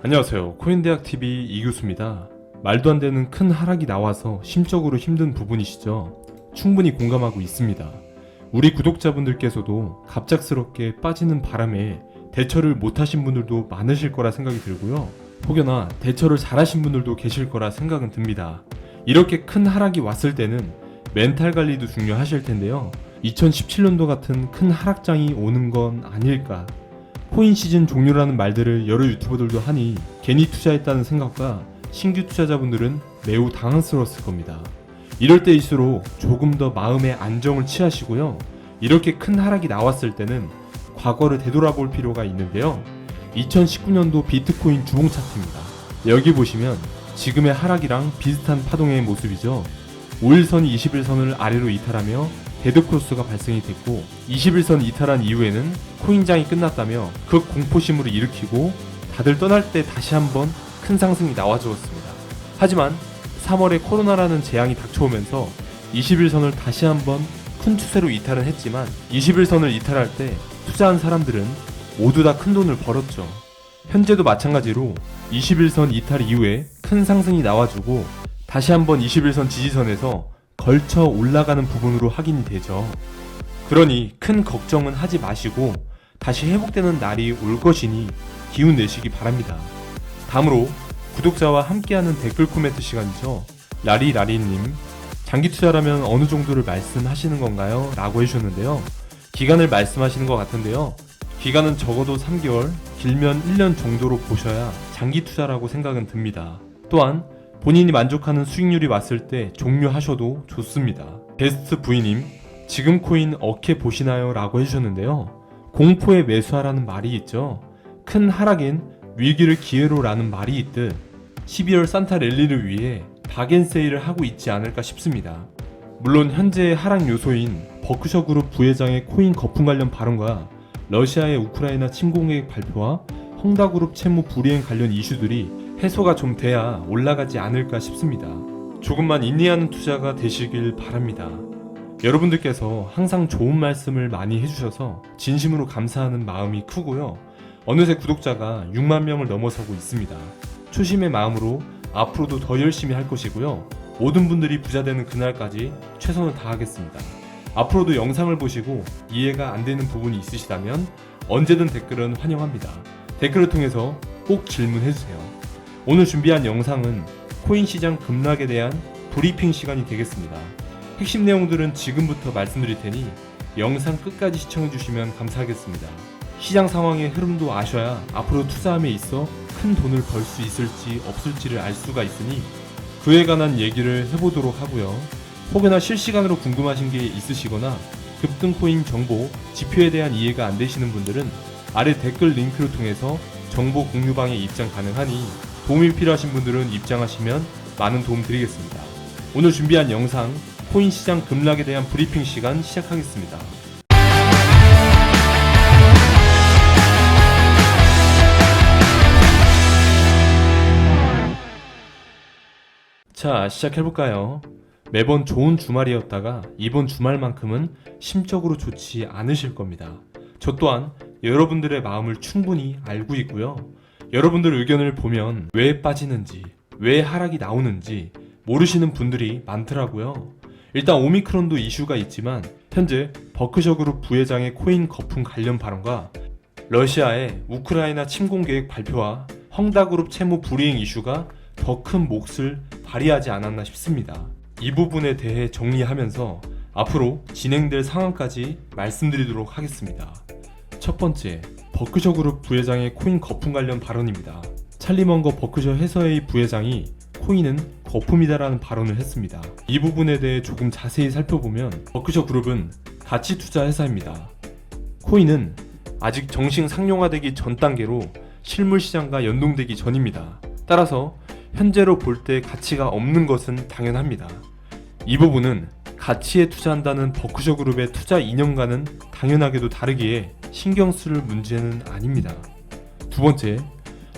안녕하세요. 코인대학TV 이교수입니다. 말도 안 되는 큰 하락이 나와서 심적으로 힘든 부분이시죠? 충분히 공감하고 있습니다. 우리 구독자분들께서도 갑작스럽게 빠지는 바람에 대처를 못하신 분들도 많으실 거라 생각이 들고요. 혹여나 대처를 잘하신 분들도 계실 거라 생각은 듭니다. 이렇게 큰 하락이 왔을 때는 멘탈 관리도 중요하실 텐데요. 2017년도 같은 큰 하락장이 오는 건 아닐까? 코인 시즌 종료라는 말들을 여러 유튜버들도 하니 괜히 투자했다는 생각과 신규 투자자분들은 매우 당황스러웠을 겁니다. 이럴 때일수록 조금 더 마음의 안정을 취하시고요. 이렇게 큰 하락이 나왔을 때는 과거를 되돌아볼 필요가 있는데요. 2019년도 비트코인 주봉 차트입니다. 여기 보시면 지금의 하락이랑 비슷한 파동의 모습이죠. 5일선이 21선을 아래로 이탈하며 데드크로스가 발생이 됐고 21선 이탈한 이후에는 코인장이 끝났다며 그 공포심을 일으키고 다들 떠날 때 다시 한번 큰 상승이 나와주었습니다. 하지만 3월에 코로나라는 재앙이 닥쳐오면서 21선을 다시 한번 큰 추세로 이탈은 했지만 21선을 이탈할 때 투자한 사람들은 모두 다 큰 돈을 벌었죠. 현재도 마찬가지로 21선 이탈 이후에 큰 상승이 나와주고 다시 한번 21선 지지선에서 걸쳐 올라가는 부분으로 확인이 되죠. 그러니 큰 걱정은 하지 마시고 다시 회복되는 날이 올 것이니 기운 내시기 바랍니다. 다음으로 구독자와 함께하는 댓글 코멘트 시간이죠. 라리라리님, 장기 투자라면 어느 정도를 말씀하시는 건가요? 라고 해주셨는데요. 기간을 말씀하시는 것 같은데요. 기간은 적어도 3개월, 길면 1년 정도로 보셔야 장기 투자라고 생각은 듭니다. 또한 본인이 만족하는 수익률이 왔을 때 종료하셔도 좋습니다. 베스트 V님, 지금 코인 어케 보시나요? 라고 해주셨는데요. 공포에 매수하라는 말이 있죠. 큰 하락엔 위기를 기회로 라는 말이 있듯 12월 산타 랠리를 위해 박앤세일을 하고 있지 않을까 싶습니다. 물론 현재의 하락 요소인 버크셔 그룹 부회장의 코인 거품 관련 발언과 러시아의 우크라이나 침공 계획 발표와 헝다 그룹 채무 불이행 관련 이슈들이 해소가 좀 돼야 올라가지 않을까 싶습니다. 조금만 인내하는 투자가 되시길 바랍니다. 여러분들께서 항상 좋은 말씀을 많이 해주셔서 진심으로 감사하는 마음이 크고요. 어느새 구독자가 6만 명을 넘어서고 있습니다. 초심의 마음으로 앞으로도 더 열심히 할 것이고요. 모든 분들이 부자 되는 그날까지 최선을 다하겠습니다. 앞으로도 영상을 보시고 이해가 안 되는 부분이 있으시다면 언제든 댓글은 환영합니다. 댓글을 통해서 꼭 질문해주세요. 오늘 준비한 영상은 코인 시장 급락에 대한 브리핑 시간이 되겠습니다. 핵심 내용들은 지금부터 말씀드릴 테니 영상 끝까지 시청해주시면 감사하겠습니다. 시장 상황의 흐름도 아셔야 앞으로 투자함에 있어 큰 돈을 벌 수 있을지 없을지를 알 수가 있으니 그에 관한 얘기를 해보도록 하고요. 혹여나 실시간으로 궁금하신 게 있으시거나 급등 코인 정보, 지표에 대한 이해가 안 되시는 분들은 아래 댓글 링크를 통해서 정보 공유방에 입장 가능하니 도움이 필요하신 분들은 입장하시면 많은 도움 드리겠습니다. 오늘 준비한 영상 코인 시장 급락에 대한 브리핑 시간 시작하겠습니다. 자, 시작해볼까요? 매번 좋은 주말이었다가 이번 주말만큼은 심적으로 좋지 않으실 겁니다. 저 또한 여러분들의 마음을 충분히 알고 있고요. 여러분들 의견을 보면 왜 빠지는지, 왜 하락이 나오는지 모르시는 분들이 많더라고요. 일단 오미크론도 이슈가 있지만 현재 버크셔 그룹 부회장의 코인 거품 관련 발언과 러시아의 우크라이나 침공 계획 발표와 헝다 그룹 채무 불이행 이슈가 더 큰 몫을 발휘하지 않았나 싶습니다. 이 부분에 대해 정리하면서 앞으로 진행될 상황까지 말씀드리도록 하겠습니다. 첫 번째, 버크셔 그룹 부회장의 코인 거품 관련 발언입니다. 찰리 먼거 버크셔 해서웨이 부회장이 코인은 거품이다라는 발언을 했습니다. 이 부분에 대해 조금 자세히 살펴보면 버크셔 그룹은 가치 투자 회사입니다. 코인은 아직 정식 상용화되기 전 단계로 실물 시장과 연동되기 전입니다. 따라서 현재로 볼 때 가치가 없는 것은 당연합니다. 이 부분은 가치에 투자한다는 버크셔 그룹의 투자 이념과는 당연하게도 다르기에 신경 쓸 문제는 아닙니다. 두 번째,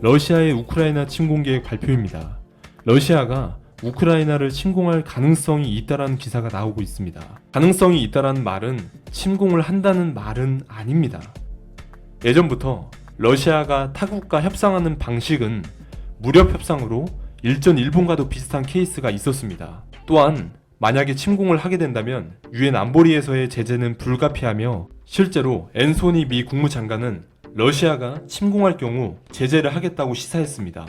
러시아의 우크라이나 침공 계획 발표입니다. 러시아가 우크라이나를 침공할 가능성이 있다라는 기사가 나오고 있습니다. 가능성이 있다라는 말은 침공을 한다는 말은 아닙니다. 예전부터 러시아가 타국과 협상하는 방식은 무력 협상으로 일전 일본과도 비슷한 케이스가 있었습니다. 또한 만약에 침공을 하게 된다면 유엔 안보리에서의 제재는 불가피하며 실제로 앤소니 미 국무장관은 러시아가 침공할 경우 제재를 하겠다고 시사했습니다.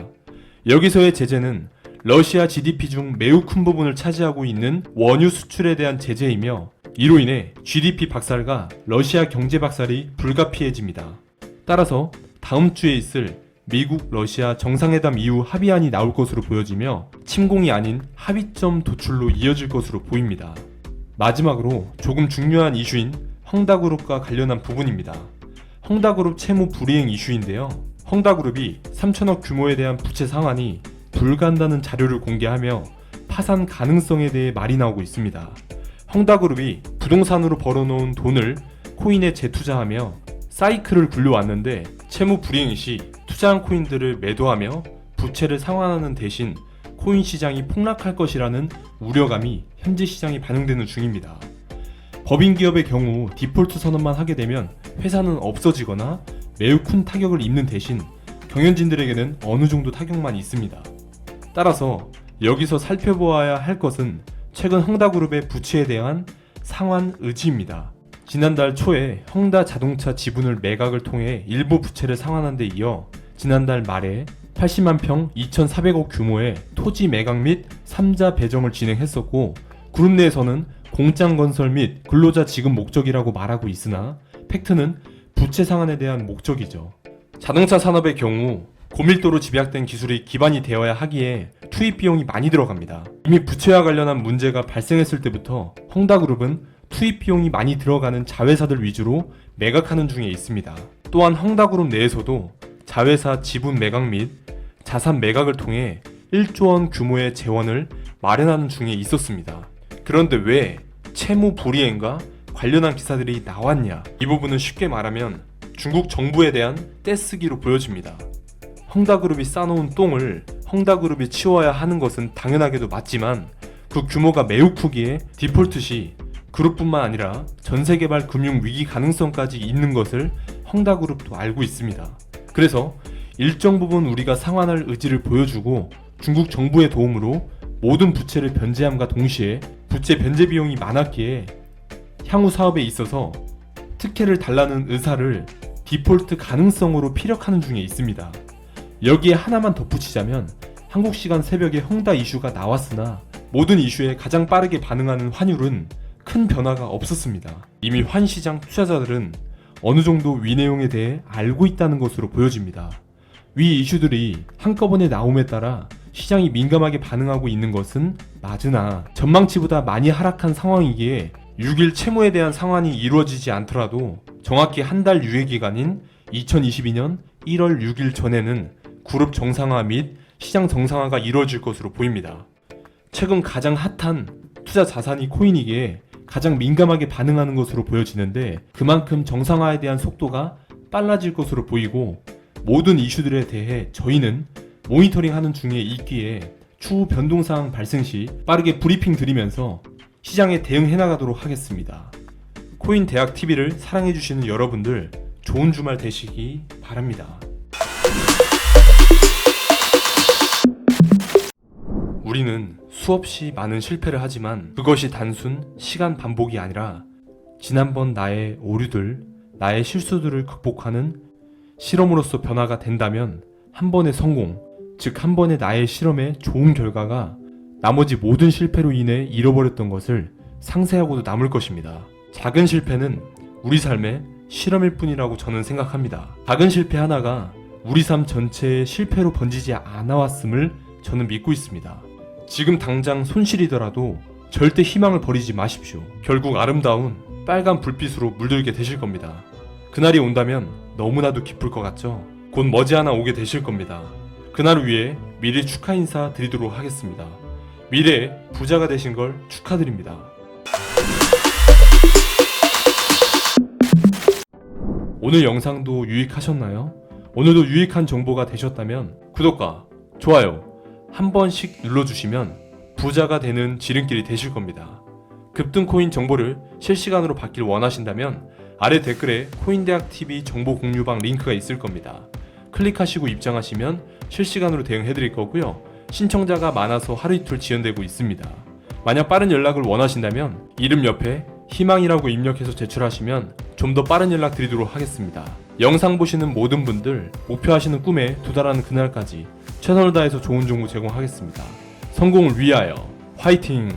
여기서의 제재는 러시아 GDP 중 매우 큰 부분을 차지하고 있는 원유 수출에 대한 제재이며 이로 인해 GDP 박살과 러시아 경제 박살이 불가피해집니다. 따라서 다음 주에 있을 미국 러시아 정상회담 이후 합의안이 나올 것으로 보여지며 침공이 아닌 합의점 도출로 이어질 것으로 보입니다. 마지막으로 조금 중요한 이슈인 헝다그룹과 관련한 부분입니다. 헝다그룹 채무 불이행 이슈인데요. 헝다그룹이 3천억 규모에 대한 부채 상환이 불가한다는 자료를 공개하며 파산 가능성에 대해 말이 나오고 있습니다. 헝다그룹이 부동산으로 벌어놓은 돈을 코인에 재투자하며 사이클을 굴려왔는데 채무 불이행 시 투자한 코인들을 매도하며 부채를 상환하는 대신 코인 시장이 폭락할 것이라는 우려감이 현재 시장에 반영되는 중입니다. 법인 기업의 경우 디폴트 선언만 하게 되면 회사는 없어지거나 매우 큰 타격을 입는 대신 경영진들에게는 어느 정도 타격만 있습니다. 따라서 여기서 살펴보아야 할 것은 최근 헝다그룹의 부채에 대한 상환 의지입니다. 지난달 초에 헝다 자동차 지분을 매각을 통해 일부 부채를 상환한 데 이어 지난달 말에 80만 평 2,400억 규모의 토지 매각 및 3자 배정을 진행했었고 그룹 내에서는 공장 건설 및 근로자 지급 목적이라고 말하고 있으나 팩트는 부채 상환에 대한 목적이죠. 자동차 산업의 경우 고밀도로 집약된 기술이 기반이 되어야 하기에 투입 비용이 많이 들어갑니다. 이미 부채와 관련한 문제가 발생했을 때부터 헝다그룹은 투입 비용이 많이 들어가는 자회사들 위주로 매각하는 중에 있습니다. 또한 헝다그룹 내에서도 자회사 지분 매각 및 자산 매각을 통해 1조 원 규모의 재원을 마련하는 중에 있었습니다. 그런데 왜 채무 불이행과 관련한 기사들이 나왔냐? 이 부분은 쉽게 말하면 중국 정부에 대한 떼쓰기로 보여집니다. 헝다그룹이 쌓아놓은 똥을 헝다그룹이 치워야 하는 것은 당연하게도 맞지만 그 규모가 매우 크기에 디폴트 시 그룹뿐만 아니라 전세개발 금융 위기 가능성까지 있는 것을 헝다그룹도 알고 있습니다. 그래서 일정 부분 우리가 상환할 의지를 보여주고 중국 정부의 도움으로 모든 부채를 변제함과 동시에 부채 변제 비용이 많았기에 향후 사업에 있어서 특혜를 달라는 의사를 디폴트 가능성으로 피력하는 중에 있습니다. 여기에 하나만 덧붙이자면 한국 시간 새벽에 헝다 이슈가 나왔으나 모든 이슈에 가장 빠르게 반응하는 환율은 큰 변화가 없었습니다. 이미 환시장 투자자들은 어느 정도 위 내용에 대해 알고 있다는 것으로 보여집니다. 위 이슈들이 한꺼번에 나옴에 따라 시장이 민감하게 반응하고 있는 것은 맞으나 전망치보다 많이 하락한 상황이기에 6일 채무에 대한 상환이 이루어지지 않더라도 정확히 한 달 유예 기간인 2022년 1월 6일 전에는 그룹 정상화 및 시장 정상화가 이루어질 것으로 보입니다. 최근 가장 핫한 투자 자산이 코인이기에 가장 민감하게 반응하는 것으로 보여지는데 그만큼 정상화에 대한 속도가 빨라질 것으로 보이고 모든 이슈들에 대해 저희는 모니터링하는 중에 있기에 추후 변동사항 발생 시 빠르게 브리핑 드리면서 시장에 대응해 나가도록 하겠습니다. 코인대학TV를 사랑해주시는 여러분들 좋은 주말 되시기 바랍니다. 우리는 수없이 많은 실패를 하지만 그것이 단순 시간 반복이 아니라 지난번 나의 오류들, 나의 실수들을 극복하는 실험으로서 변화가 된다면 한 번의 성공, 즉 한 번의 나의 실험의 좋은 결과가 나머지 모든 실패로 인해 잃어버렸던 것을 상쇄하고도 남을 것입니다. 작은 실패는 우리 삶의 실험일 뿐이라고 저는 생각합니다. 작은 실패 하나가 우리 삶 전체의 실패로 번지지 않아왔음을 저는 믿고 있습니다. 지금 당장 손실이더라도 절대 희망을 버리지 마십시오. 결국 아름다운 빨간 불빛으로 물들게 되실 겁니다. 그날이 온다면 너무나도 기쁠 것 같죠? 곧 머지않아 오게 되실 겁니다. 그날을 위해 미리 축하 인사 드리도록 하겠습니다. 미래에 부자가 되신 걸 축하드립니다. 오늘 영상도 유익하셨나요? 오늘도 유익한 정보가 되셨다면 구독과 좋아요 한 번씩 눌러주시면 부자가 되는 지름길이 되실 겁니다. 급등코인 정보를 실시간으로 받길 원하신다면 아래 댓글에 코인대학TV 정보 공유방 링크가 있을 겁니다. 클릭하시고 입장하시면 실시간으로 대응해드릴 거고요. 신청자가 많아서 하루 이틀 지연되고 있습니다. 만약 빠른 연락을 원하신다면 이름 옆에 희망이라고 입력해서 제출하시면 좀 더 빠른 연락 드리도록 하겠습니다. 영상 보시는 모든 분들 목표하시는 꿈에 도달하는 그날까지 최선을 다해서 좋은 정보 제공하겠습니다. 성공을 위하여 화이팅!